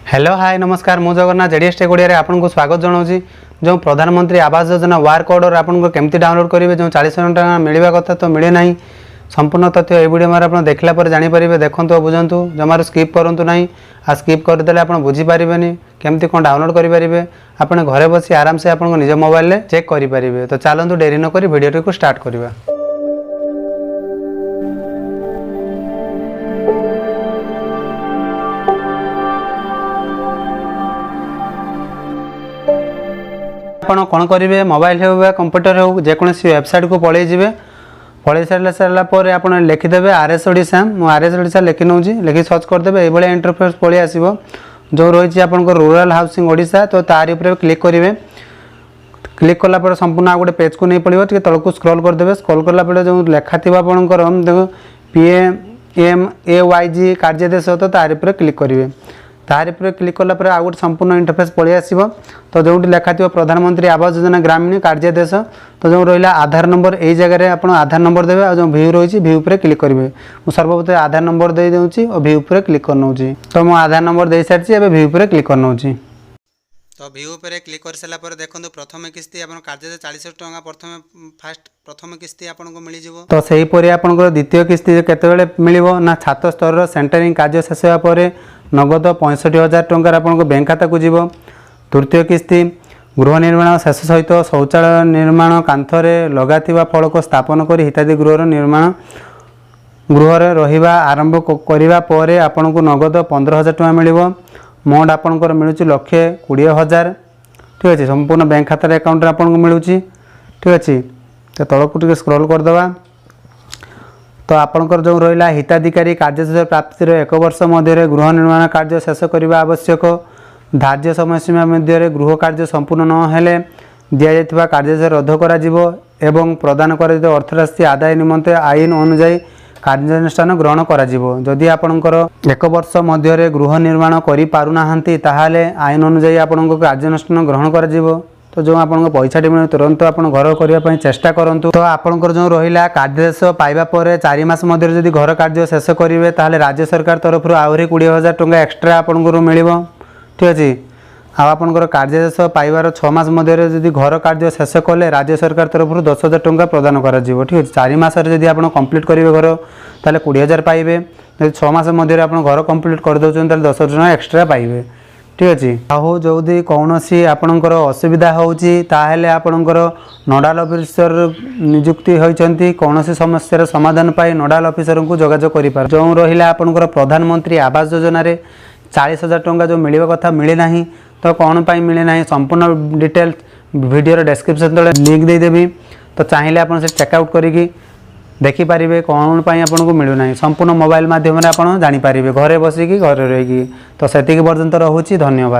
Hello hi नमस्कार मु Jagannath JDS take Odia आपको स्वागत जनाऊँ। जो प्रधानमंत्री आवास योजना वार कोड और आपको केमती डाउनलोड करेंगे जो 40,000 टका मिलवा कथा तो मिले ना। संपूर्ण तथ्य ये वीडियो में आप देखला पर जानीपारे देखूँ बुझंतु जमार स्किप करूँ ना। आ स्किप करदे आप बुझीपारे केमती कौन डाउनलोड करेंगे आप घरे बसी आराम से आप निज मोबाइल में चेक करेंगे। तो चलतु डेरी नक वीडियो को स्टार्ट करवा। ଆପଣ କ'ଣ କରିବେ ମୋବାଇଲ ହେଉ ବା କମ୍ପ୍ୟୁଟର ହେଉ ଯେକୌଣସି ୱେବସାଇଟ୍ को पळेई जिवे। पळेई सारा पर आप लिखिदेवे आरएस ओडिशा। मु आरएस ओडिशा लिखि नौची लिखि सर्च करदेवे ये भाया इंटरफेस पळेई आसीबो जो रही आपंकर रूराल हाउसिंग ओडिशा। तो तारि ऊपर क्लिक करेंगे। क्लिक कला पर संपूर्ण गोटे पेज को नहीं पड़ो टे तलक स्क्रॉल करदेवे। स्क्रॉल कला जो लेखा थी आपंकर देखो PMAYG कार्यदेश तो तारि ऊपर क्लिक करेंगे। तारि पर क्लिक कला पर आउ गोटे संपूर्ण इंटरफेस पळेई आसीबो। तो जो लेखा थी प्रधानमंत्री आवास योजना ग्रामीण कार्यदेश तो जो रहा आधार नंबर यही जगह आप आधार नंबर देवे और जो व्यू रही व्यू पर क्लिक करेंगे। मुझे सर्वप्रथम आधार नंबर दे दूँगी और व्यू पर क्लिक कर नौची। तो मो आधार नंबर दे सारी एवं व्यू पर क्लिक कर नौची। तो व्यू पर क्लिक कर सारापर देखो प्रथम किस्ती आप कार्य 40,000 टका प्रथम किस्ती आपको मिल जाव। तो सहीपरि आपंकर द्वितीय किस्ती केतबेले मिलिबो ना छात स्तर सेंटरिंग कार्य शेष होगा नगद 65,000 टंका आपको बैंक खाता को जीव। तृतीय किस्ती गृह निर्माण शेष सहित शौचालय निर्माण कांथरे लगा फलक स्थापन कर हितादि गृहर निर्माण गृह रहिबा आरंभ करिबा परे आपको नगद 15,000 टका मिलिबो। मोड आपंकर मिलूँ 1,20,000। ठीक अच्छे संपूर्ण बैंक खाता अकाउंट आपको मिलूँ। ठीक अच्छे तो तलक टे स्क्रॉल करदे। तो आपंकर जो रहा हिताधिकारी कार्यशेष प्राप्तिर 1 वर्ष मध्य गृह निर्माण कार्य शेष करने आवश्यक। धार्य समय सीमा मध्य गृह कार्य संपूर्ण नहेले दि जाइथिबा कार्यशेष रद्द कर प्रदान कर अर्थराशि आदाय निमंते आईन अनुଯାयी कार्यानुष्ठान ग्रहण करी आपंकर 1 वर्ष मध्य गृह निर्माण करि पारुनाहांती ताहाले आईन अनुଯାयी आपंको कार्यानुष्ठान ग्रहण कर। तो जो आप पैसा मिले तुरंत आप घर करने चेष्टा करूँ। तो आपंकर जो रहा कार्यादेश पाइबा पर 4 मास मध्य जदि घर कार्य शेष करेंगे ताहले राज्य सरकार तरफ आहरी 20,000 टका एक्सट्रा आपको मिल। ठीक अच्छे आपंकर कार्यादेश पाइबार 6 मास मध्य जदि घर कार्य शेष कले राज्य सरकार तरफ 10,000 टका प्रदान कर। ठीक अच्छे 4 मास जदि आप कंप्लीट करेंगे घर ताहले 20,000 पाइबे। 6 मास मध्य आप घर कंप्लीट कर दौरान 10,000 टका एक्सट्रा पाइबे। ठीक अच्छे आहू जदि कौन आपणकर असुविधा होले आपणकर नोडाल ऑफिसर नियुक्ति होती कौन समस्या समाधान पाई नोडाल ऑफिसर को जोगाजोग कर। जो रहा आपणकर प्रधानमंत्री आवास योजना 40,000 टका जो मिलवा कथा मिले ना तो कौन पाई मिले ना संपूर्ण डिटेल वीडियो डिस्क्रिप्शन तले लिंक देदेवी। तो चाहिए आप चेकआउट करी देखिपारे कौन पाई आपको मिलूना संपूर्ण मोबाइल माध्यम आप जानीपारे घरे बसिकी घरे रही। तो से पर्यंत रोचे धन्यवाद।